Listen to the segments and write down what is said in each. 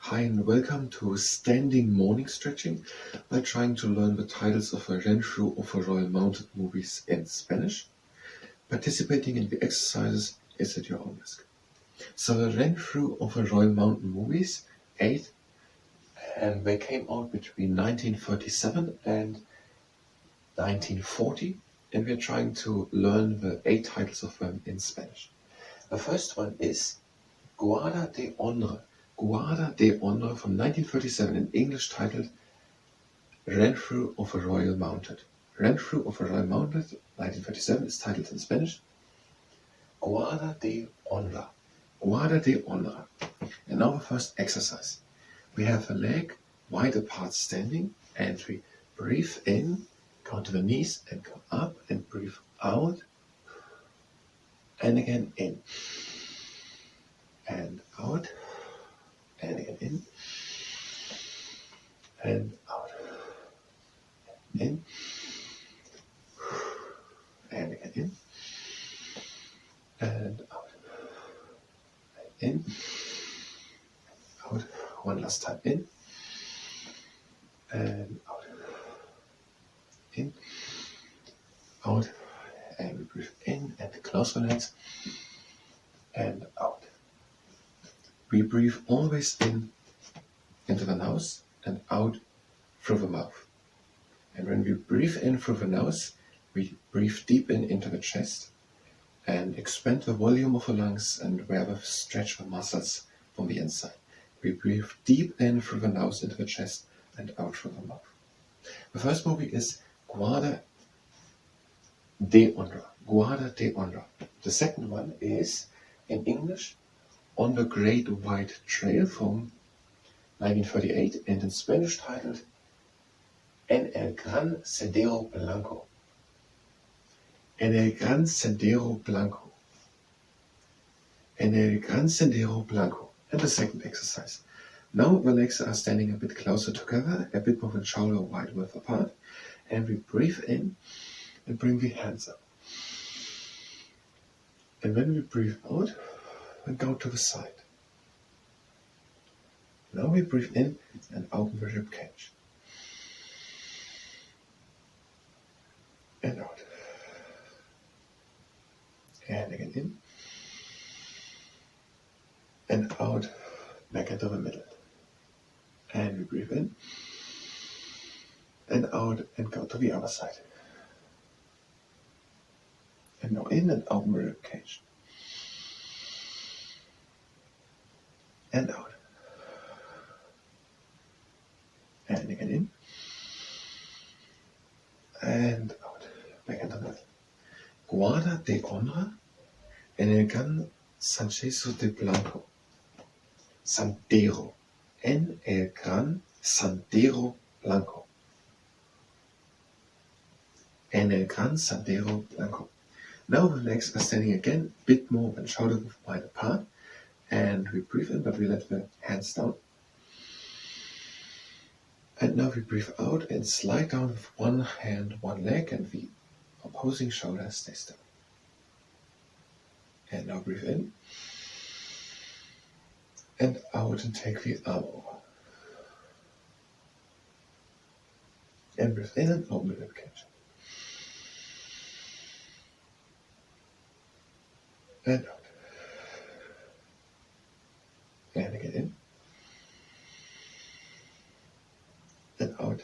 Hi and welcome to Standing Morning Stretching by trying to learn the titles of a Renfrew of a Royal Mounted movies in Spanish. Participating in the exercises is at your own risk. So the Renfrew of a Royal Mountain movies, 8, and they came out between 1937 and 1940, and we're trying to learn the 8 titles of them in Spanish. The first one is Guarda de Honra. Guarda de Honra from 1937, in English titled Renfrew of a Royal Mounted. Renfrew of a Royal Mounted, 1937, is titled in Spanish Guarda de Honra. Guarda de Honra. And now the first exercise. We have a leg wide apart standing, and we breathe in, go to the knees and go up, and breathe out, and again in, and out, and again in, and out, in, and again in, and out, in, out, one last time in, and out, in, out, and we breathe in and close the legs, and out. We breathe always in into the nose and out through the mouth. And when we breathe in through the nose, we breathe deep in into the chest and expand the volume of the lungs and where we stretch the muscles from the inside. We breathe deep in through the nose into the chest and out through the mouth. The first movie is Guarda de Honra. Guarda de Honra. The second one is, in English, On the Great White Trail from 1938, and in Spanish titled En el Gran Sendero Blanco. En el Gran Sendero Blanco. En el Gran Sendero Blanco. And the second exercise. Now the legs are standing a bit closer together, a bit more than shoulder wide width apart, and we breathe in and bring the hands up. And when we breathe out, and go to the side. Now we breathe in and open the rib cage. And out. And again in. And out, back into the middle. And we breathe in. And out and go to the other side. And now in and open the rib cage. And out. And again in. And out. Back into the middle. Guarda de Honra en el Gran Sendero de Blanco. Sendero. En el Gran Sendero Blanco. En el Gran Sendero Blanco. Now the legs are standing again, a bit more than shoulder wide apart. And we breathe in, but we let the hands down. And now we breathe out and slide down with one hand, one leg, and the opposing shoulder stays down. And now breathe in. And out and take the arm over. And breathe in and open the rib cage. And out. And again in. And out.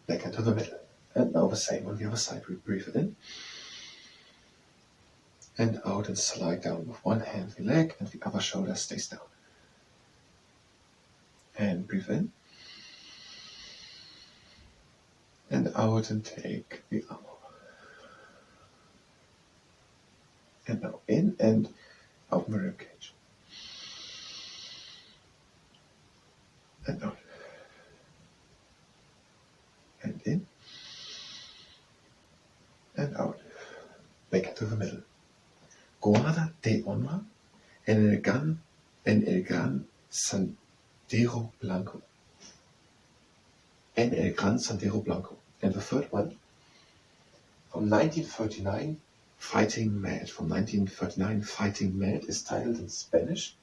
Back into the middle. And now the same on the other side. We breathe in. And out and slide down with one hand the leg and the other shoulder stays down. And breathe in. And out and take the arm over. And now in and open the rib cage. And out. And in. And out. Back into the middle. Guarda de Honra en el Gran Sendero Blanco. En el Gran Sendero Blanco. And the third one, from 1939, Fighting Mad. From 1939, Fighting Mad is titled in Spanish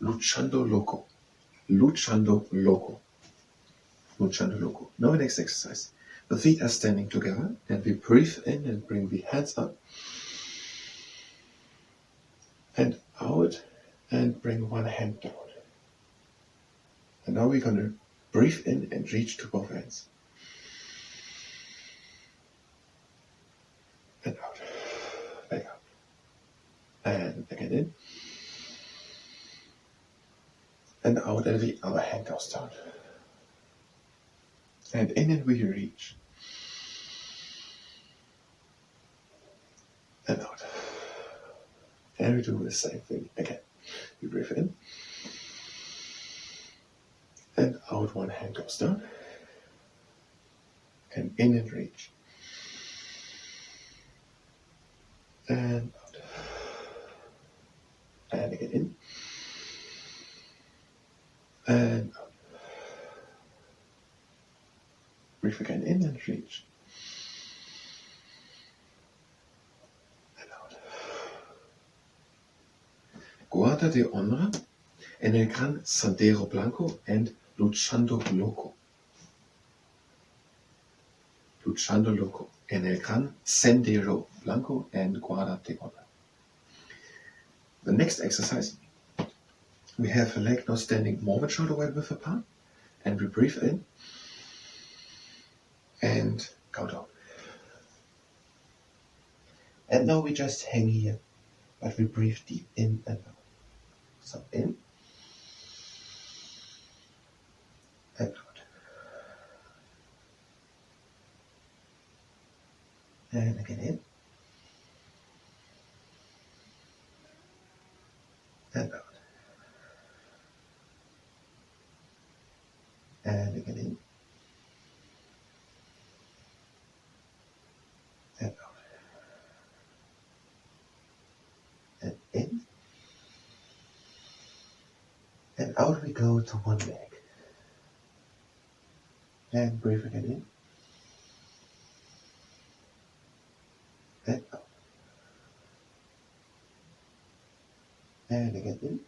Luchando, loco. Luchando, loco. Luchando, loco. Now the next exercise. The feet are standing together and we breathe in and bring the hands up and out and bring one hand down. And now we're going to breathe in and reach to both hands. And out. Back up. And again in. And out, and the other hand goes down. And in and we reach. And out. And we do the same thing again. We breathe in. And out, one hand goes down. And in and reach. And out. And again in. And out. Breathe again in and reach. And out. Guarda de Honra en el Gran Sendero Blanco and Luchando loco. Luchando loco en el Gran Sendero Blanco and Guarda de Honra. The next exercise, we have a leg now standing moment shoulder width apart, and we breathe in and go down. And now we just hang here, but we breathe deep in and out. So in and out. And again in and out. And again in and out. And in and out we go to one leg. And breathe again in and out. And again in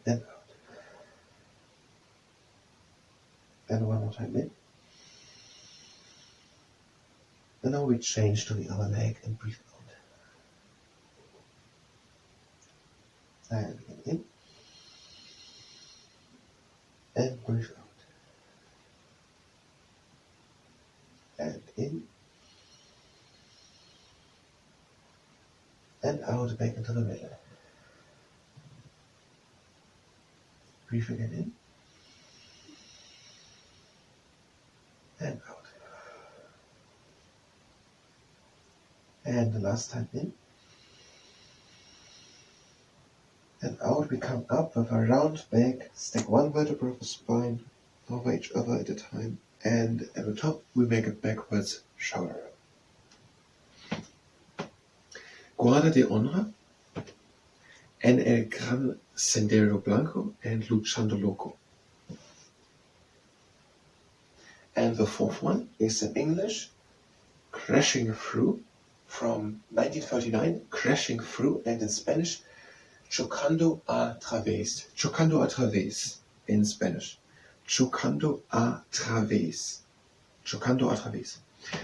and out. And one more time in. And now we change to the other leg and breathe out. And again in. And breathe out. And in. And out, back into the middle. Breathe again in. And out. And the last time in. And out, we come up with a round back, stack one vertebra of the spine over each other at a time, and at the top we make a backwards shoulder. Guarda de Honra en el Gran Sendero Blanco and Luchando loco. And the fourth one is in English, Crashing Through, from 1939, Crashing Through, and in Spanish, Chocando a traves. Chocando a traves in Spanish. Chocando a traves. Chocando a traves.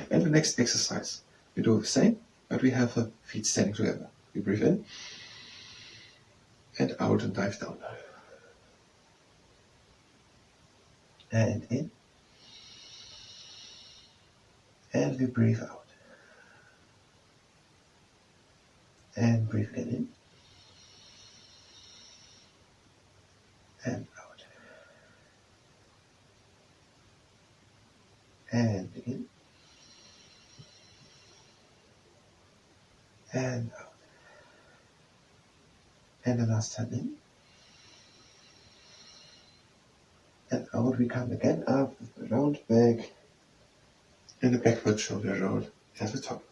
And the next exercise, we do the same, but we have the feet standing together. We breathe in and out and dive down. And in. And we breathe out. And breathe again in. And out. And in. And out. And the last time in. And out we come again up with the round back and a backward shoulder roll at the top.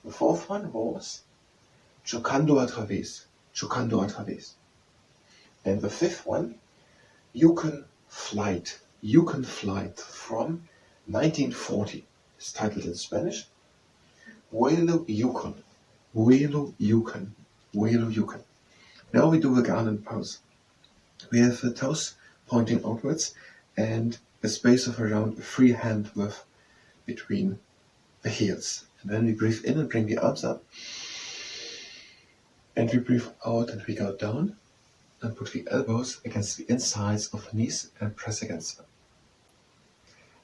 The fourth one was Chocando a traves. Chocando a traves. And the fifth one, Yukon Flight. Yukon Flight from 1940. It's titled in Spanish, Vuelo, Yukon. Vuelo, Yukon. Vuelo, Yukon. Now we do the Gran pose. We have the toes pointing outwards and a space of around 3 hand width between the heels. And then we breathe in and bring the arms up. And we breathe out and we go down and put the elbows against the insides of the knees and press against them.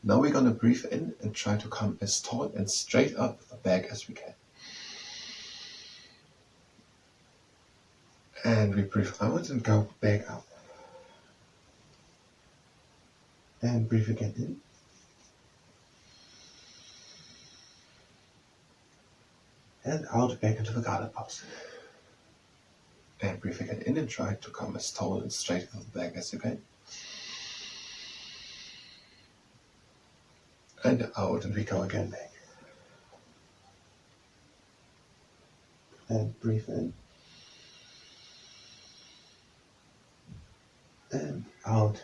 Now we're going to breathe in and try to come as tall and straight up the back as we can. And we breathe out and go back up. And breathe again in. And out back into the Guarda pose. And breathe again in and try to come as tall and straight up the back as you can. And out, and we go again back. And breathe in. And out,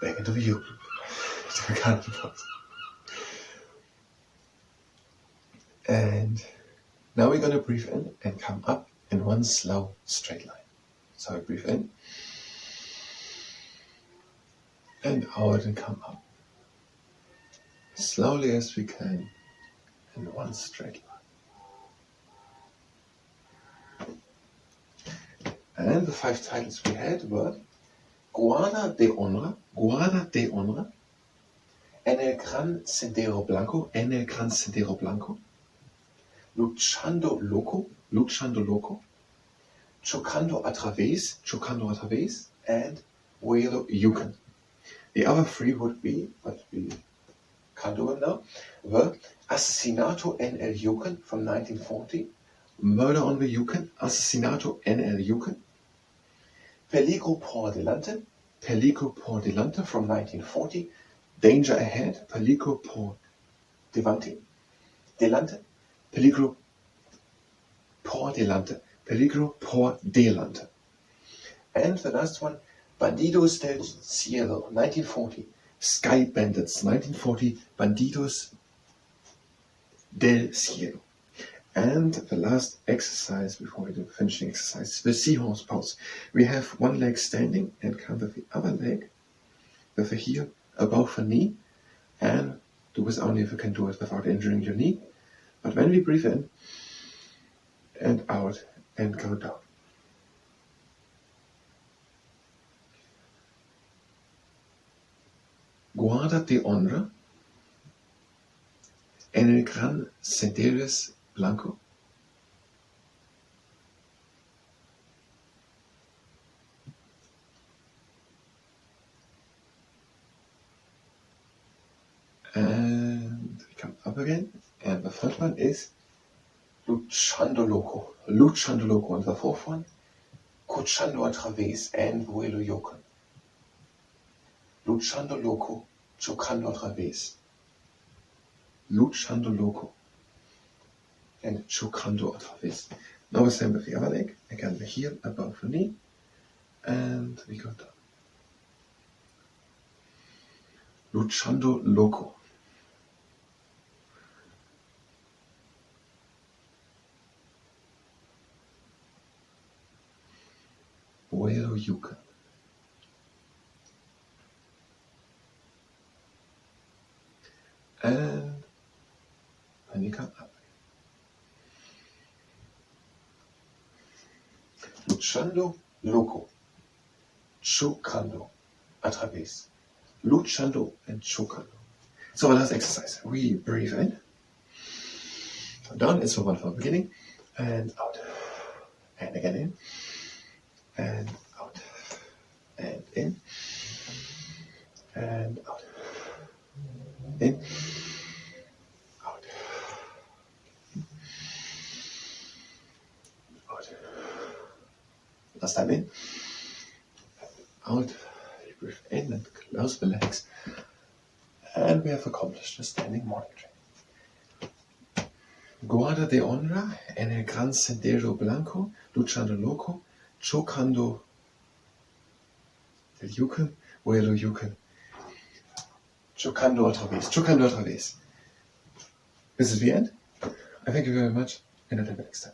back into the Yukon. To the Guarda pose. And now we're going to breathe in and come up in one slow, straight line. So I breathe in. And out and come up. Slowly as we can, in one straight line. And the 5 titles we had were Guarda de Honra, en el Gran Sendero Blanco, Luchando, loco, Chocando a traves, and Vuelo, Yukon. The other 3 would be, but we can't do them now, were Asesinato en el Yukon from 1940, Murder on the Yukon, Asesinato en el Yukon, Peligro por delante from 1940, Danger ahead, Peligro por delante, Peligro por delante. And the last one, Bandidos del cielo, 1940. Sky Bandits, 1940. Bandidos del cielo. And the last exercise, before we do the finishing exercise, the seahorse pose. We have one leg standing and come with the other leg, with the heel above the knee, and do this only if you can do it without injuring your knee. But when we breathe in and out and go down. Guarda de Honra en el Gran Sendero Blanco. And we come up again. And the third one is Luchando loco. And the fourth one, Chocando a traves and Vuelo, Yukon. Luchando loco, Chocando a traves. Luchando loco and Chocando a traves. Now the same with the other leg. Again, the heel above the knee. And we go down. Luchando loco. Vuelo, Yukon. And when you come up. Luchando loco. Chocando a traves. Luchando and Chocando. So the last exercise. We breathe in. Down is the one from the beginning. And out. And again in. And out. And in. And out. In. Out. Out. Last time in. Out. You breathe in and close the legs. And we have accomplished the standing morning train. Guarda de Honra en el Gran Sendero Blanco, Luchando loco, Chocando del Yukon, Vuelo, Yukon. Chocando otra vez. This is the end. I thank you very much, and until next time.